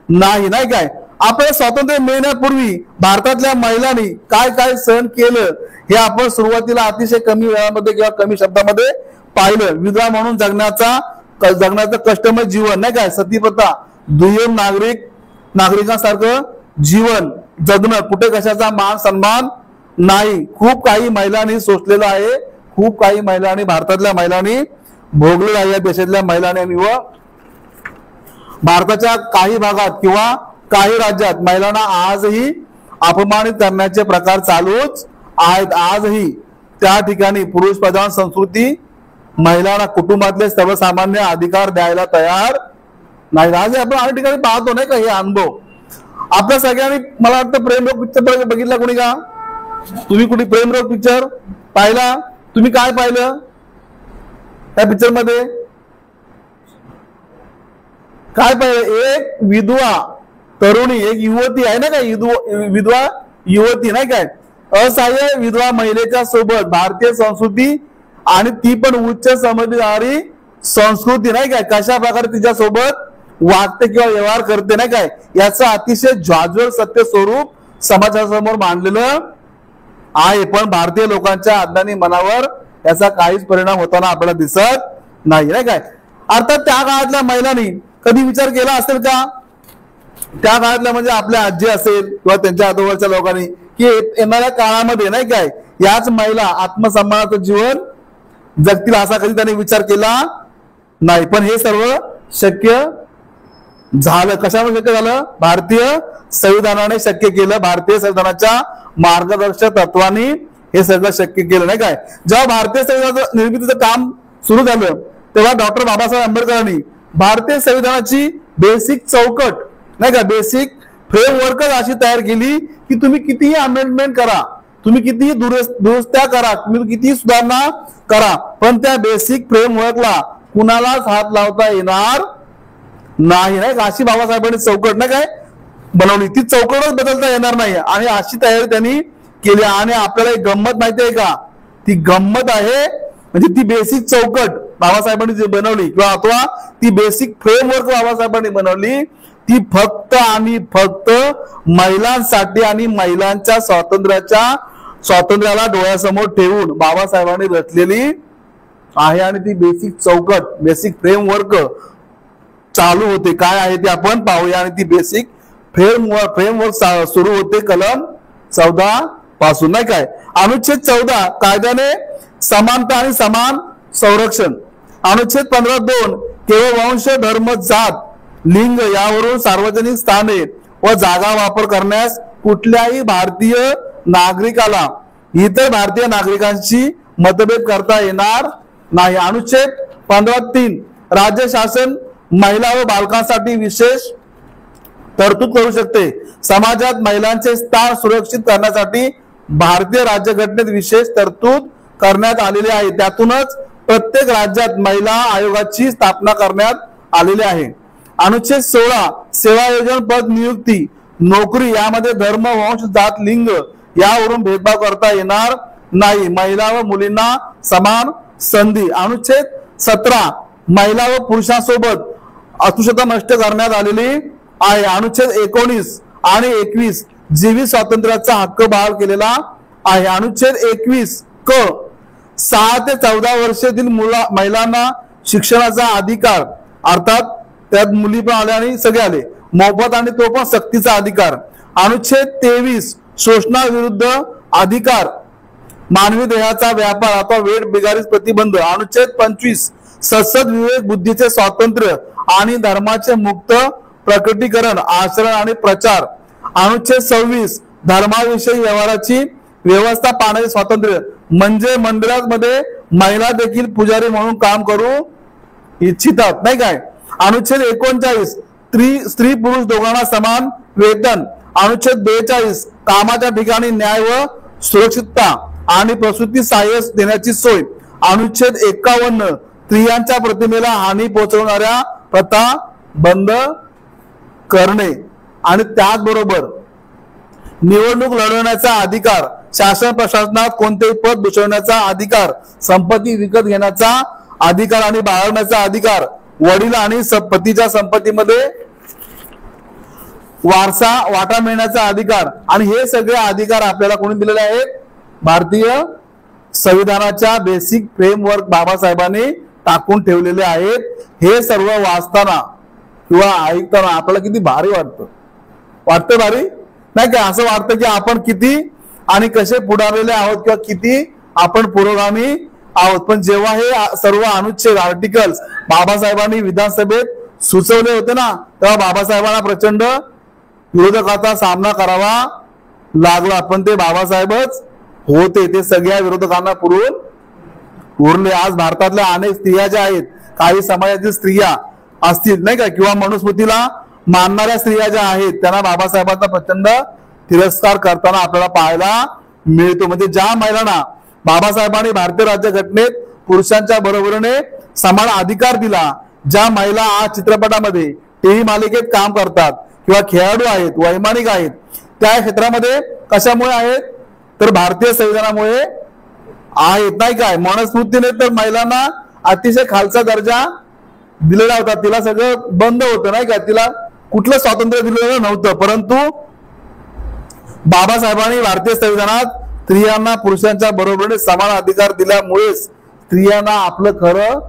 नाही काय. आपल्या स्वातंत्र्य मिळण्यापूर्वी भारतातल्या महिलांनी काय काय सहन केलं हे आपण सुरुवातीला अतिशय कमी वेळामध्ये किंवा कमी शब्दामध्ये पाहिलं. विधवा म्हणून जगण्याचं कष्टमय जीवन नाही काय, सतीप्रथा, दुय्यम नागरिकांसारखं जीवन जगणं, कुठे कशाचा मान सन्मान नाही, खूप काही महिलांनी सोसलेलं आहे, खूप काही महिलांनी भारतातल्या महिलांनी भोगलेलं आहे. या देशातल्या महिलांनी व भारताच्या काही भागात किंवा काही राज्यात महिलांना आजही अपमानित करण्याचे प्रकार चालूच आहेत. आजही त्या ठिकाणी पुरुष प्रधान संस्कृती महिलांना कुटुंबातले सर्वसामान्य अधिकार द्यायला तयार नाही. आज आपण अनेक ठिकाणी पाहतो नाही का हे अनुभव. आपल्या सगळ्यांनी मला वाटतं प्रेमरोग पिक्चर बघितला कोणी का? तुम्ही कुठे प्रेमरोग पिक्चर पाहिला? तुम्ही काय पाहिलं त्या पिक्चर मध्ये? काय पाहिलं? एक विधवा तरुणी, एक युवती आहे ना काय, विधवा युवती नाही काय, असहाय्य विधवा महिलेच्या सोबत भारतीय संस्कृती आणि ती पण उच्च समजणारी संस्कृती नाही काय, कशा प्रकारे तिच्या सोबत वागते किंवा व्यवहार करते नाही काय, याचं अतिशय ज्वाज्वल सत्य स्वरूप समाजासमोर मांडलेलं आहे. पण भारतीय लोकांच्या अज्ञानी मनावर याचा काहीच परिणाम होताना आपल्याला दिसत नाही काय. अर्थात त्या काळातल्या महिलांनी कधी विचार केला असेल का, त्या काळातल्या म्हणजे आपल्या आजी असेल किंवा त्यांच्या आजोबाच्या लोकांनी, की येणाऱ्या काळामध्ये नाही काय याच महिला आत्मसन्मानाचं जीवन जगतील असा कधी त्यांनी विचार केला नाही. पण हे सर्व शक्य झालं. कशामुळे शक्य झालं? भारतीय संविधानाने शक्य केलं. भारतीय संविधानाच्या मार्गदर्शक तत्वांनी हे सगळं शक्य केलं नाही काय. जेव्हा भारतीय संविधानाचं निर्मितीचं काम सुरू झालं तेव्हा डॉक्टर बाबासाहेब आंबेडकरांनी भारतीय संविधानाची बेसिक चौकट नाही का, बेसिक फ्रेमवर्क अशी तयार केली की तुम्ही कितीही अमेंडमेंट करा, तुम्ही कितीही दुरुस्त्या करा, तुम्ही कितीही सुधारणा करा, पण त्या बेसिक फ्रेमवर्कला कुणालाच हात लावता येणार नाही नाही का. अशी बाबासाहेबांनी चौकट नाही काय बनवली, ती चौकटच बदलता येणार नाही आणि अशी तयारी त्यांनी केली. आणि आपल्याला एक गंमत माहिती आहे का, ती गंमत आहे म्हणजे ती बेसिक चौकट बाबासाहेबांनी जी बनवली किंवा अथवा ती बेसिक फ्रेमवर्क बाबासाहेबांनी बनवली, ती फक्त आणि फक्त महिलांसाठी आणि महिलांच्या स्वातंत्र्याला डोळ्यासमोर ठेवून बाबासाहेबांनी रचलेली आहे. आणि ती बेसिक चौकट, बेसिक फ्रेमवर्क चालू होते. काय आहे ते आपण पाहूया. आणि ती बेसिक फ्रेमवर्क सुरू होते कलम 14 पासून नाही काय. अनुच्छेद 14 कायद्याने समानता आणि समान संरक्षण. अनुच्छेद 15(2) केवळ वंश, धर्म, जात, लिंग यावरून सार्वजनिक स्थाने व जागा वापर करण्यास कुठल्याही भारतीय नागरिकाला इतर भारतीय नागरिकांशी मतभेद करता येणार नाही. अनुच्छेद 15(3) राज्य शासन महिला व बालकांसाठी विशेष तरतूद करू शकते. समाजात महिलांचे स्थान सुरक्षित करण्यासाठी भारतीय राज्यघटनेत विशेष तरतूद करण्यात आलेली आहे. त्यातूनच प्रत्येक राज्यात महिला आयोगाची स्थापना करण्यात आलेली आहे. अनुच्छेद 16 सेवायोजन, पद, नियुक्ती, नोकरी यामध्ये धर्म, वंश, जात, लिंग यावरून भेदभाव करता येणार नाही. महिला व मुलींना समान संधी. अनुच्छेद 17 महिला व पुरुषांसोबत अस्पृश्यता नष्ट करण्यात आलेली आहे. अनुच्छेद 19 आणि 21 जीवित स्वातंत्र्याचा हक्क बहाल केलेला आहे. अनुच्छेद 21 क 6 ते 14 वर्षातील महिलांना शिक्षणाचा अधिकार, अर्थात त्यात मुली पण आले आणि सगळे आले, मोफत आणि तो पण सक्तीचा अधिकार. अनुच्छेद 23 शोषणाविरुद्ध अधिकार, मानवी देहाचा व्यापार अथवा वेठ बिगारीस प्रतिबंध. अनुच्छेद 25 सत्सद विवेक बुद्धीचे स्वातंत्र्य आणि धर्माचे मुक्त प्रकटीकरण, आचरण आणि प्रचार. अनुच्छेद 26 धर्माविषयी व्यवहाराची व्यवस्था पाहण्याचे स्वातंत्र्य, म्हणजे मंदिरांमध्ये महिला देखील पुजारी म्हणून काम करू इच्छितात नाही काय. अनुच्छेद 39 स्त्री पुरुष दोघांना समान वेतन. अनुच्छेद 42 कामाच्या ठिकाणी न्याय व सुरक्षितता आणि प्रसूती सहाय्य देण्याची सोय. अनुच्छेद 51 स्त्रियांच्या प्रतिमेला हानी पोहोचवणाऱ्या प्रथा बंद करणे. आणि त्याचबरोबर निवडणूक लढवण्याचा अधिकार, शासन प्रशासनात कोणतेही पद भूषवण्याचा अधिकार, संपत्ती विकत घेण्याचा अधिकार आणि बाळगण्याचा अधिकार, वडील आणि पतीच्या संपत्तीमध्ये वारसा वाटा मिळण्याचा अधिकार. आणि हे सगळे अधिकार आपल्याला कोणी दिलेले आहेत? भारतीय संविधानाच्या बेसिक फ्रेमवर्क बाबासाहेबांनी टाकून ठेवलेले आहेत. हे सर्व वाचताना किंवा ऐकताना आपल्याला किती भारी वाटतं भारी नाही का. असं वाटतं की आपण किती आणि कसे पुढारलेले आहोत किंवा किती आपण पुरोगामी आहोत. पण जेव्हा हे सर्व अनुच्छेद आर्टिकल्स बाबासाहेबांनी विधानसभेत सुचवले होते ना, तेव्हा बाबासाहेबांना प्रचंड विरोधकाचा सामना करावा लागला. पण ते बाबासाहेबच होते, ते सगळ्या विरोधकांना पुरून उरले. आज भारतातल्या अनेक स्त्रिया ज्या आहेत, काही समाजातील स्त्रिया असतील नाही का, किंवा मनुस्मृतीला मानणाऱ्या स्त्रिया ज्या आहेत, त्यांना बाबासाहेबांचा प्रचंड तिरस्कार करताना आपल्याला पाहायला मिळतो. म्हणजे ज्या महिलांना बाबासाहेबांनी भारतीय राज्यघटनेत पुरुषांच्या बरोबरीने समान अधिकार दिला, ज्या महिला आज चित्रपटामध्ये, टीव्ही मालिकेत काम करतात किंवा खेळाडू आहेत, वैमानिक आहेत, त्या क्षेत्रामध्ये कशामुळे आहेत? तर भारतीय संविधानामुळे आहेत, नाही काय? मनुस्मृतीने तर महिलांना अतिशय खालचा दर्जा दिलेला होता, तिला सगळं बंद होतं, नाही का? तिला कुठलं स्वातंत्र्य दिलेलं नव्हतं. परंतु बाबासाहेबांनी भारतीय संविधानात स्त्रियांना पुरुषांच्या बरोबरीने समान अधिकार दिल्यामुळे स्त्रियांना आपलं खरं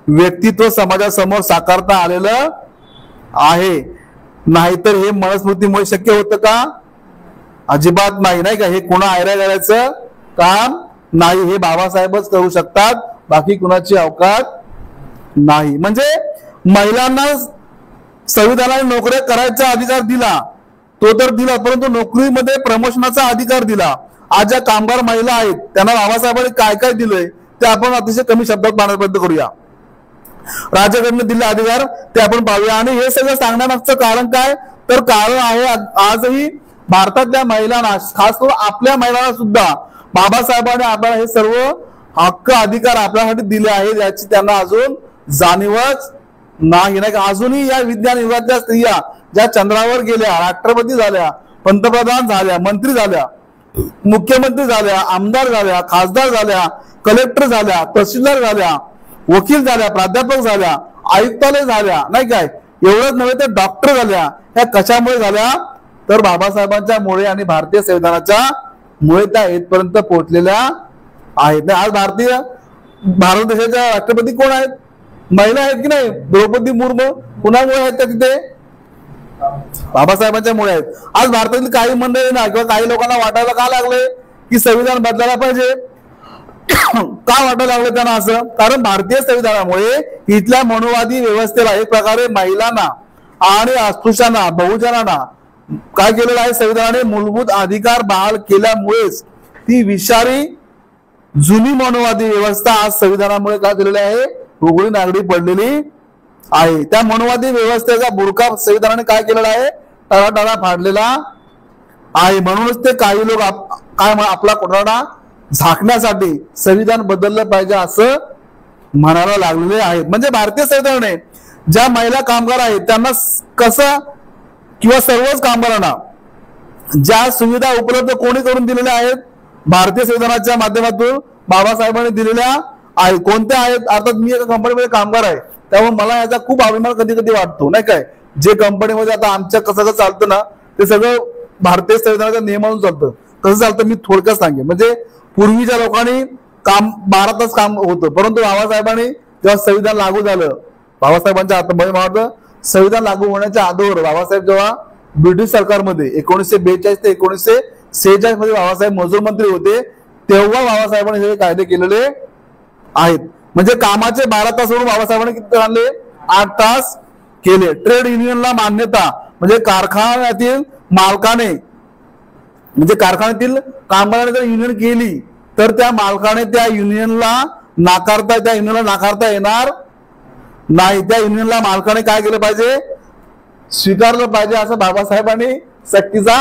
व्यक्तित्व समाजासमोर साकारता आलेलं आहे. नाहीतर हे मनुस्मृतीमुळे शक्य होतं का? अजिबात नाही, नाही का? हे कोणा आयऱ्या करायचं काम नाही, हे बाबासाहेबच करू शकतात, बाकी कुणाची अवकाश नाही. म्हणजे महिलांना संविधानाने नोकऱ्या करायचा अधिकार दिला, तो तर दिला, परंतु नोकरीमध्ये प्रमोशनाचा अधिकार दिला. आज ज्या कामगार महिला आहेत त्यांना बाबासाहेबांनी काय काय दिलंय ते आपण अतिशय कमी शब्दात पाहण्यापर्यंत करूया. राज्याकडनं दिले अधिकार ते आपण पाहूया. आणि हे सगळं सांगण्यामागचं कारण काय? तर कारण आहे आजही भारतातल्या महिलांना, खास करून आपल्या महिलांना सुद्धा बाबासाहेबांनी आपल्याला हे सर्व हक्क अधिकार आपल्यासाठी दिले आहेत याची त्यांना अजून जाणीवच नाही, नाही का? अजूनही या विज्ञान युगातल्या स्त्रिया ज्या चंद्रावर गेल्या, राष्ट्रपती झाल्या, पंतप्रधान झाल्या, मंत्री झाल्या, मुख्यमंत्री झाल्या, आमदार झाल्या, खासदार झाल्या, कलेक्टर झाल्या, तहसीलदार झाल्या, वकील झाल्या, प्राध्यापक झाल्या, आयुक्तालय झाल्या, नाही काय? एवढंच नव्हे तर डॉक्टर झाल्या. ह्या कशामुळे झाल्या? तर बाबासाहेबांच्या मुळे आणि भारतीय संविधानाच्या मुळे त्या इथपर्यंत पोहोचलेल्या आहेत. आज भारत देशाच्या राष्ट्रपती कोण आहेत? महिला आहेत की नाही? द्रौपदी मुर्मू. कुणामुळे आहेत त्या तिथे? बाबासाहेबांच्या मुळे आहेत. आज भारतातील काही मंडळी ना किंवा काही लोकांना वाटायला का लागले की संविधान बदलायला पाहिजे? का वाटायला लागलं त्यांना असं? कारण भारतीय संविधानामुळे इथल्या मनोवादी व्यवस्थेला एक प्रकारे महिलांना आणि अस्पृश्यांना, बहुजनांना काय केलेलं आहे? संविधानाने मूलभूत अधिकार बहाल केल्यामुळेच ती विषारी जुनी मनोवादी व्यवस्था आज संविधानामुळे काय झालेली आहे? उघडी नागडी पडलेली आहे. त्या मनोवादी व्यवस्थेचा बुरखा संविधानाने काय केलेला आहे? टाळाटाळा फाडलेला आहे. म्हणूनच ते काही लोक काय आपला कोठाडा झाकण्यासाठी संविधान बदललं पाहिजे असं म्हणायला लागलेले आहेत. म्हणजे भारतीय संविधानाने ज्या महिला कामगार आहेत त्यांना कसं, किंवा सर्वच कामगारांना ज्या सुविधा उपलब्ध कोणी करून दिलेल्या आहेत? भारतीय संविधानाच्या माध्यमातून बाबासाहेबांनी दिलेल्या आहेत. कोणत्या आहेत? अर्थात मी एका कंपनीमध्ये कामगार आहे, त्यामुळे मला याचा खूप अभिमान कधी कधी वाटतो, नाही काय? जे कंपनीमध्ये आता आमच्या कसं चालतं ना, ते सगळं भारतीय संविधानाच्या नियमानुसार चालतं. कसं चालतं मी थोडक्यात सांगेन. म्हणजे पूर्वीच्या लोकांनी काम 12 तास काम होतं, परंतु बाबासाहेबांनी जेव्हा संविधान लागू झालं, बाबासाहेबांच्या हातात संविधान लागू होण्याच्या अगोदर बाबासाहेब जेव्हा ब्रिटिश सरकारमध्ये 1942 ते 1946 मध्ये बाबासाहेब मजूर मंत्री होते, तेव्हा बाबासाहेबांनी हे कायदे केलेले आहेत. म्हणजे कामाचे 12 तास सोडून बाबासाहेबांनी किती आणले? 8 तास केले. ट्रेड युनियनला मान्यता, म्हणजे कारखान्यातील मालकाने, म्हणजे कारखान्यातील कामगारांनी जर युनियन केली तर त्या मालकाने त्या युनियनला नाकारता येणार नाही. त्या युनियनला मालकाने काय केलं पाहिजे? स्वीकारलं पाहिजे. असं बाबासाहेबांनी सक्तीचा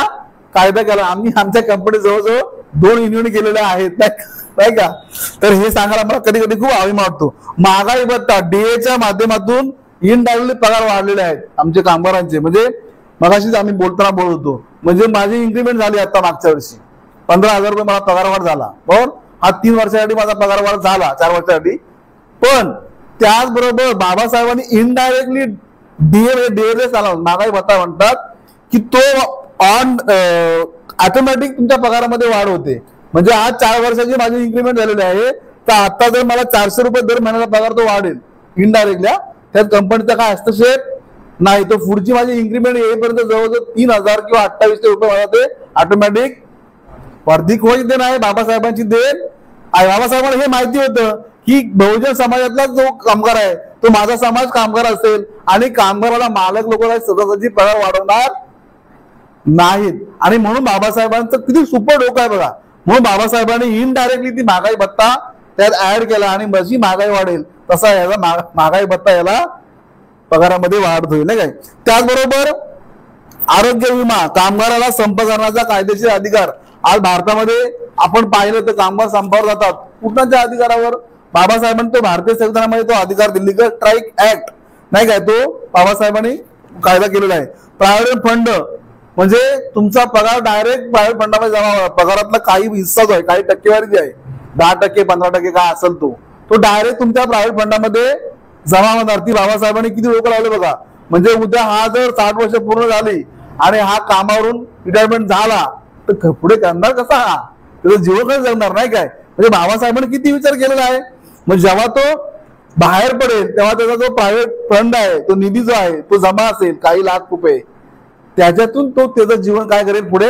कायदा केला. आम्ही आमच्या कंपनी जवळजवळ 2 युनियन केलेल्या आहेत, नाही का? तर हे सांगायला मला कधी कधी खूप अभिमान वाटतो. महागाई भत्ता डीएच्या माध्यमातून इनडायरेक्टली पगार वाढलेले आहेत आमच्या कामगारांचे. म्हणजे मगाशीच आम्ही बोलताना बोलत होतो, म्हणजे माझी इन्क्रीमेंट झाली आता मागच्या वर्षी 15,000 रुपये मला पगार वाढ झाला. बरोबर? हा 3 वर्षासाठी माझा पगार वाढ झाला, 4 वर्षासाठी. पण त्याचबरोबर बाबासाहेबांनी इनडायरेक्टली डीए महागाई भत्ता म्हणतात की तो ऑन ऑटोमॅटिक तुमच्या पगारामध्ये वाढ होते. म्हणजे आज 4 वर्षाची माझी इन्क्रीमेंट झालेली आहे, तर आता जर मला 400 रुपये दर महिन्याला पगार तो वाढेल इनडायरेक्टली. त्यात कंपनीचा काय हस्तक्षेप नाही. तो पुढची माझी इन्क्रीमेंट येईपर्यंत जवळजवळ 3,000 किंवा 2800 रुपये मला ते ऑटोमॅटिक वर्धिक होईल. नाही बाबासाहेबांची देण आहे. बाबासाहेबांना हे माहिती होतं की बहुजन समाजातला जो कामगार आहे तो माझा समाज कामगार असेल आणि कामगाराला मालक लोक सहजासहजी पगार वाढवणार नाहीत. आणि म्हणून बाबासाहेबांचं किती सुपर डोकं आहे बघा. म्हणून बाबासाहेबांनी इनडायरेक्टली ती महागाई भत्ता त्यात ऍड केला आणि जशी महागाई वाढेल तसा याला महागाई भत्ता याला पगारामध्ये वाढ होईल, नाही काय? त्याचबरोबर आरोग्य विमा, कामगाराला संप करण्याचा कायदेशीर अधिकार. आज भारतामध्ये आपण पाहिलं तर कामगार संपावर जातात. कुठल्याच्या अधिकारावर? बाबासाहेबांनी तो भारतीय संविधानामध्ये तो अधिकार दिल्ली स्ट्राईक ऍक्ट, नाही काय, तो बाबासाहेबांनी कायदा केलेला आहे. प्रॉव्हिडंट फंड म्हणजे तुमचा पगार डायरेक्ट प्रायव्हेट फंडामध्ये जमा होणार. पगारातला काही हिस्सा जो आहे, काही टक्केवारी जी आहे, 10%, 15% काय असेल तो डायरेक्ट तुमच्या प्रायव्हेट फंडामध्ये जमा होणार. ती बाबासाहेबांनी किती लोक लावले बघा. म्हणजे उद्या हा जर 60 वर्ष पूर्ण झाली आणि हा कामावरून रिटायरमेंट झाला तर पुढे करणार कसा, हा त्याचं जीवन कसं जगणार नाही काय. म्हणजे बाबासाहेबांनी किती विचार केलेला आहे. म्हणजे जेव्हा तो बाहेर पडेल तेव्हा त्याचा जो प्रायव्हेट फंड आहे, तो निधी जो आहे तो जमा असेल काही लाख रुपये, त्याच्यातून तो त्याचं जीवन काय करेल पुढे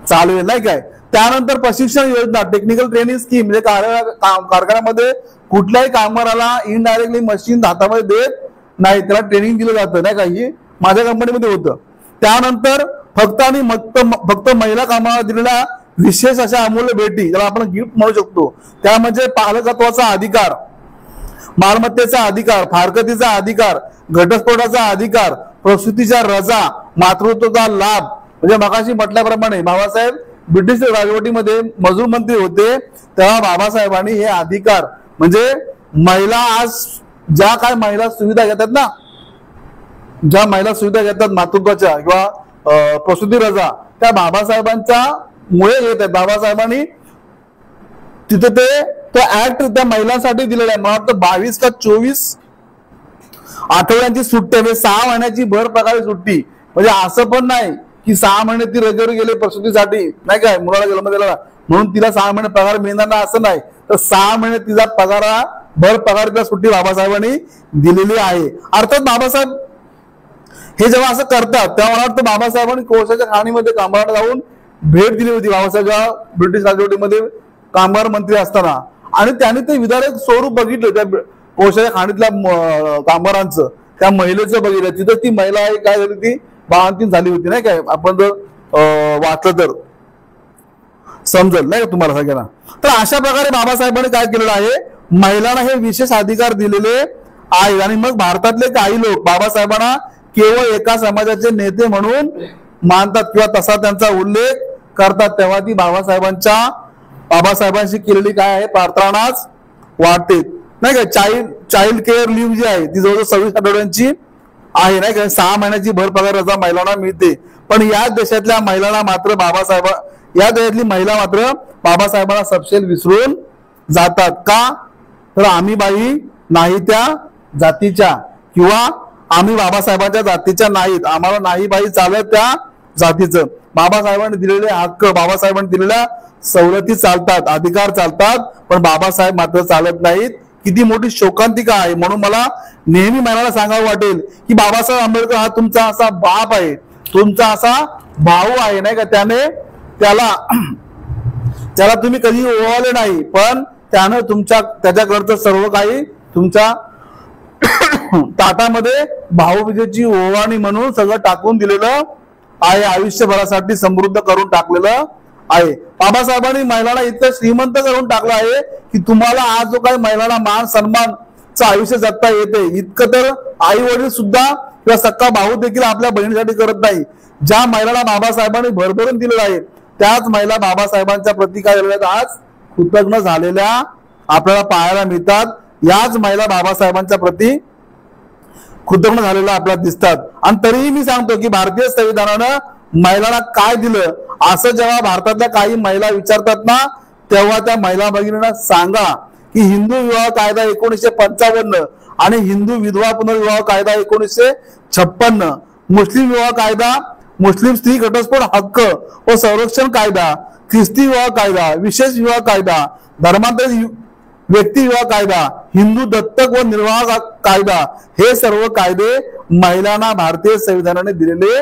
चालवेल नाही काय. त्यानंतर प्रशिक्षण योजना, टेक्निकल ट्रेनिंग स्कीम, म्हणजे कारखान्यामध्ये कुठल्याही कामगाराला इनडायरेक्टली मशीन हातामध्ये देत नाही, त्याला ट्रेनिंग दिलं जातं नाही का. ही माझ्या कंपनीमध्ये होतं. त्यानंतर फक्त महिला कामाला दिलेल्या विशेष अशा अमूल्य भेटी, ज्याला आपण गिफ्ट म्हणू शकतो, त्या म्हणजे पालकत्वाचा अधिकार, मालमत्तेचा अधिकार, फारकतीचा अधिकार, घटस्फोटाचा अधिकार, प्रसूतीच्या रजा, मातृत्वाचा लाभ. म्हणजे मगाशी म्हटल्याप्रमाणे बाबासाहेब ब्रिटिश राजवटीमध्ये मजूर मंत्री होते, तेव्हा बाबासाहेबांनी हे अधिकार, म्हणजे महिला आज ज्या काय महिला सुविधा घेतात ना, ज्या महिला सुविधा घेतात मातृत्वाच्या किंवा प्रसूती रजा, त्या बाबासाहेबांच्या मुळे येत आहेत. बाबासाहेबांनी तिथे तो ऍक्ट त्या महिलांसाठी दिलेला आहे. मला वाटतं 22 का 24 आठवड्यांची सुट्टी, म्हणजे 6 महिन्याची भर पगारी सुट्टी. म्हणजे असं पण नाही की 6 महिने ती रजेवर गेले प्रसूतीसाठी नाही काय, मुलाला जन्म दिला म्हणून तिला 6 महिने पगार मिळणार नाही असं नाही. तर 6 महिने तिचा भर पगार सुट्टी बाबासाहेबांनी दिलेली आहे. अर्थात बाबासाहेब हे जेव्हा असं करतात तेव्हा मला वाटतं बाबासाहेबांनी कोळशाच्या खाणीमध्ये कामगारांना जाऊन भेट दिली होती बाबासाहेब जेव्हा ब्रिटिश राजवटीमध्ये कामगार मंत्री असताना, आणि त्यांनी ते विधायक स्वरूप बघितलं त्या कोळशाच्या खाणीतल्या कामगारांचं, त्या महिलेचं बघितलं. तिथं ती महिला काय झाली, ती बाळंतीण झाली होती नाही काय, आपण जर वाचलं तर समजेल नाही का तुम्हाला सगळ्यांना. तर अशा प्रकारे बाबासाहेबांनी काय केलेलं आहे, महिलांना हे विशेष अधिकार दिलेले आहे. आणि मग भारतातले काही लोक बाबासाहेबांना केवळ एका समाजाचे नेते म्हणून मानतात किंवा तसा त्यांचा उल्लेख करतात, तेव्हा ती बाबासाहेबांशी केलेली काय आहे प्रार्थनाच वाटते नाही का. चाइल्ड केअर लिव्ह जी आहे ती जवळजवळ 26 आठवड्यांची आहे नाही का. 6 महिन्याची भर पगार रजा महिलांना मिळते. पण याच देशातल्या महिलांना मात्र या देशातली महिला मात्र बाबासाहेबांना सपशेल विसरून जातात. का तर आम्ही बाई नाही त्या जातीच्या, किंवा आम्ही बाबासाहेबांच्या जातीच्या नाहीत, आम्हाला नाही बाई चालत त्या जातीचं. बाबासाहेबांनी दिलेले हक्क, बाबासाहेबांनी दिलेल्या सवलती चालतात, अधिकार चालतात, पण बाबासाहेब मात्र चालत नाहीत. किती मोठी शोकांतिका आहे. म्हणून मला नेहमी मनाला सांगावं वाटेल की बाबासाहेब आंबेडकर हा तुमचा असा बाप आहे, तुमचा असा भाऊ आहे नाही का. त्याला तुम्ही कधी ओवाळले नाही, पण त्यानं त्याच्याकडचं सर्व काही तुमच्या ताटामध्ये भाऊबीजेची ओवाळणी म्हणून सगळं टाकून दिलेलं आहे, आयुष्यभरासाठी समृद्ध करून टाकलेलं आहे. बाबासाहेबांनी महिलांना इतकं श्रीमंत करून टाकलं आहे की तुम्हाला आज जो काही महिलांना मान सन्मानचं आयुष्य जगता येते, इतकं तर आई वडील सुद्धा किंवा सक्का भाऊ देखील आपल्या बहिणीसाठी करत नाही. ज्या महिलांना बाबासाहेबांनी भरभरून दिलेलं आहे त्याच महिला बाबासाहेबांच्या प्रती काय झालेल्या आज कृतज्ञ झालेल्या आपल्याला पाहायला मिळतात. याच महिला बाबासाहेबांच्या प्रती कृतज्ञ झालेल्या आपल्याला दिसतात. आणि तरीही मी सांगतो की भारतीय संविधानानं महिलांना काय दिलं असं जेव्हा भारतातल्या काही महिला विचारतात ना, तेव्हा त्या महिला भगिनींना सांगा की हिंदू विवाह कायदा 1955 आणि हिंदू विधवा पुनर्विवाह कायदा 1956, मुस्लिम विवाह कायदा, मुस्लिम स्त्री घटस्फोट हक्क व संरक्षण कायदा, ख्रिस्ती विवाह कायदा, विशेष विवाह कायदा, धर्मांतरित व्यक्ती विवाह कायदा, हिंदू दत्तक व निर्वाह कायदा, हे सर्व कायदे महिलांना भारतीय संविधानाने दिलेले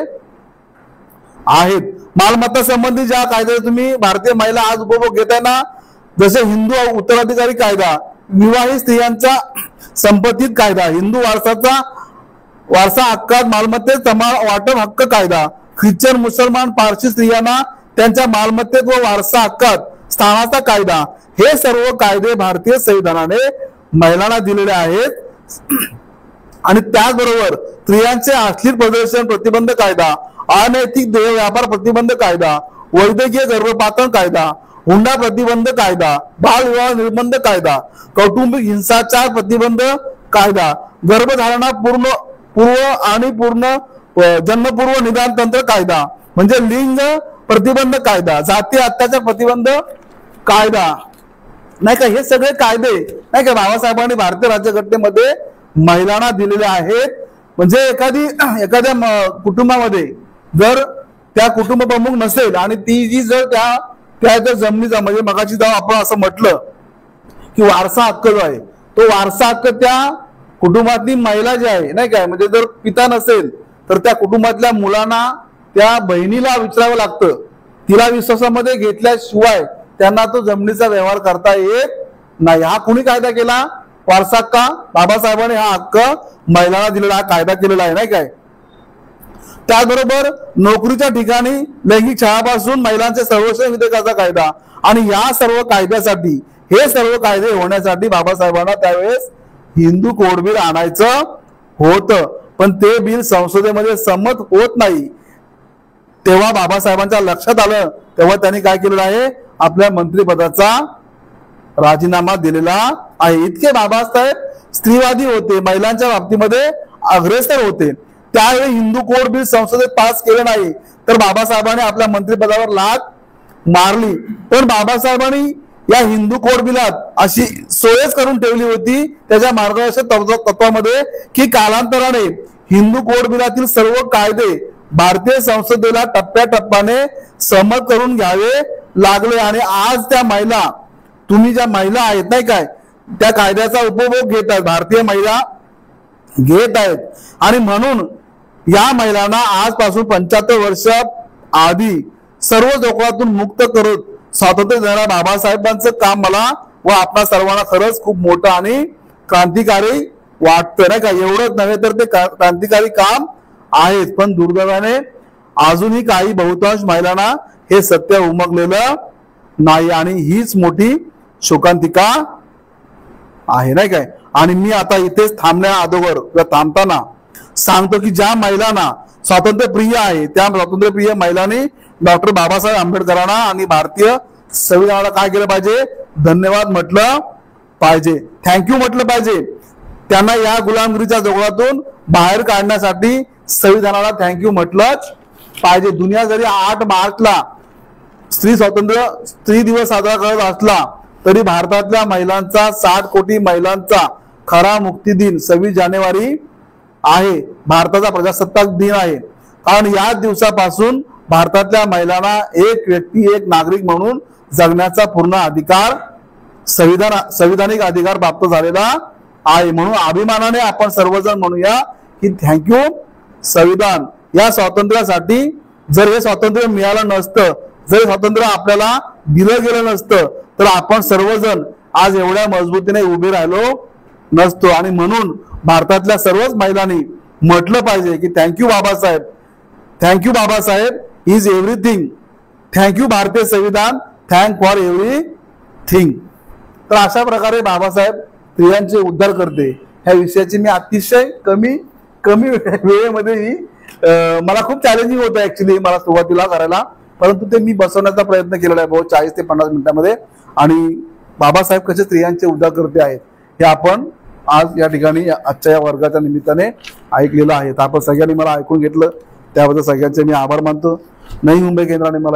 आहेत. मालमत्ता संबंधी ज्या कायद्याचा तुम्ही भारतीय महिला आज उपभोग घेताय ना, जसे हिंदू उत्तराधिकारी कायदा, विवाहित स्त्रियांचा संपत्तीत कायदा, हिंदू वारसा हक्कात मालमत्तेत वाटप हक्क कायदा, ख्रिश्चन मुसलमान पारशी स्त्रियांना त्यांच्या मालमत्तेत व वारसा हक्कात स्थानाचा कायदा, हे सर्व कायदे भारतीय संविधानाने महिलांना दिलेले आहेत. आणि त्याचबरोबर स्त्रियांचे अश्लील प्रदर्शन प्रतिबंध कायदा, अनैतिक देह व्यापार प्रतिबंध कायदा, वैद्यकीय गर्भपातन कायदा, हुंडा प्रतिबंध कायदा, बालविवाह निर्बंध कायदा, कौटुंबिक हिंसाचार प्रतिबंध कायदा, गर्भधारणा पूर्व आणि जन्मपूर्व निदान तंत्र कायदा, म्हणजे लिंग प्रतिबंध कायदा, जाती अत्याचार प्रतिबंध कायदा, नाही का, हे सगळे कायदे नाही का बाबासाहेबांनी भारतीय राज्यघटनेमध्ये महिलांना दिलेले आहेत. म्हणजे एखाद्या कुटुंबामध्ये जर त्या कुटुंब प्रमुख नसेल आणि ती जी जर त्या जमिनीचा म्हणजे मगाची जेव्हा आपण असं म्हटलं की वारसा हक्क जो आहे तो वारसा हक्क त्या कुटुंबातली महिला जी आहे नाही काय, म्हणजे जर पिता नसेल तर त्या कुटुंबातल्या मुलांना त्या बहिणीला विचारावं लागतं. तिला विश्वासामध्ये घेतल्याशिवाय त्यांना तो जमिनीचा व्यवहार करता येत नाही. हा कुणी कायदा केला? वारसा हक्क बाबासाहेबांनी हा हक्क महिलांना दिलेला, हा कायदा केलेला आहे नाही काय. त्याचबरोबर नोकरीच्या ठिकाणी लैंगिक छळापासून महिलांचे संरक्षण विधेयकाचा कायदा, आणि या सर्व कायद्यासाठी हे सर्व कायदे होण्यासाठी बाबासाहेबांना त्यावेळेस हिंदू कोड बिल आणायचं होतं, पण ते बिल संसदेमध्ये संमत होत नाही. तेव्हा बाबासाहेबांच्या लक्षात आलं, तेव्हा त्यांनी काय केलेलं आहे, आपल्या मंत्रिपदाचा राजीनामा दिलेला आहे. इतके बाबासाहेब स्त्रीवादी होते, महिलांच्या बाबतीमध्ये अग्रेसर होते. त्यावेळी हिंदू कोड बिल संसदेत पास केलं नाही तर बाबासाहेबांनी आपल्या मंत्रिपदावर लाथ मारली. पण बाबासाहेबांनी या हिंदू कोड बिलात अशी सोयच करून ठेवली होती त्याच्या मार्गदर्शक तत्वामध्ये की कालांतराने हिंदू कोड बिलातील सर्व कायदे भारतीय संसदेला टप्प्याटप्प्याने सहमत करून घ्यावे लागले. आणि आज त्या महिला, तुम्ही ज्या महिला आहेत नाही काय, त्या कायद्याचा उपभोग घेत आहेत, भारतीय महिला घेत आहेत. आणि म्हणून या महिलांना आजपासून 75 वर्ष आधी सर्व जोखडातून मुक्त करत स्वातंत्र्य देणाऱ्या बाबासाहेबांचं काम मला व आपणा सर्वांना खरंच खूप मोठं आणि क्रांतिकारी वाटतं नाही का. एवढंच नव्हे तर ते क्रांतिकारी काम आहेच, पण दुर्दैवाने अजूनही काही बहुतांश महिलांना हे सत्य उमगलेलं नाही, आणि हीच मोठी शोकांतिका आहे नाही काय. आणि मी आता इथेच थांबण्या अगोदर किंवा थांबताना सांगतो की ज्या महिलांना स्वातंत्र्यप्रिय आहे त्या स्वातंत्र्यप्रिय महिलांनी डॉक्टर बाबासाहेब आंबेडकरांना आणि भारतीय संविधानाला काय केलं पाहिजे, धन्यवाद म्हटलं पाहिजे, थँक्यू म्हटलं पाहिजे. त्यांना या गुलामगिरीच्या जोगडातून बाहेर काढण्यासाठी संविधानाला थँक्यू म्हटलंच पाहिजे. दुनिया जरी 8 मार्चला स्त्री दिवस साजरा करत असला तरी भारतातल्या महिलांचा 60 कोटी महिलांचा खरा मुक्ती दिन 26 जानेवारी आहे, भारताचा प्रजासत्ताक दिन आहे. कारण या दिवसापासून भारतातल्या महिलांना एक व्यक्ती एक नागरिक म्हणून जगण्याचा पूर्ण अधिकार संविधानिक अधिकार प्राप्त झालेला आहे. म्हणून अभिमानाने आपण सर्वजण म्हणूया की थँक्यू संविधान. या स्वातंत्र्यासाठी जर हे स्वातंत्र्य मिळालं नसतं, जर स्वातंत्र्य आपल्याला दिलं गेलं नसतं तर आपण सर्वजण आज एवढ्या मजबूतीने उभे राहिलो नसतो. आणि म्हणून भारतातल्या सर्वच महिलांनी म्हटलं पाहिजे की thank you Babasaheb, thank you Babasaheb is everything, thank you भारतीय संविधान, थँक फॉर एव्हरीथिंग. तर अशा प्रकारे बाबासाहेब स्त्रियांचे उद्धार करते ह्या विषयाची मी अतिशय कमी वेळेमध्ये मला खूप चॅलेंजिंग होतं ऍक्च्युली मला सुरुवातीला करायला, परंतु ते मी बसवण्याचा प्रयत्न केलेला आहे बहुत 40 ते 50 मिनिटांमध्ये. आणि बाबासाहेब कसे स्त्रियांचे उद्धार करते आहेत हे आपण आज या ठिकाणी आजच्या या वर्गाच्या निमित्ताने ऐकलेलं आहे. आपण सगळ्यांनी मला ऐकून घेतलं त्याबद्दल सगळ्यांचे मी आभार मानतो. नवी मुंबई केंद्राने मला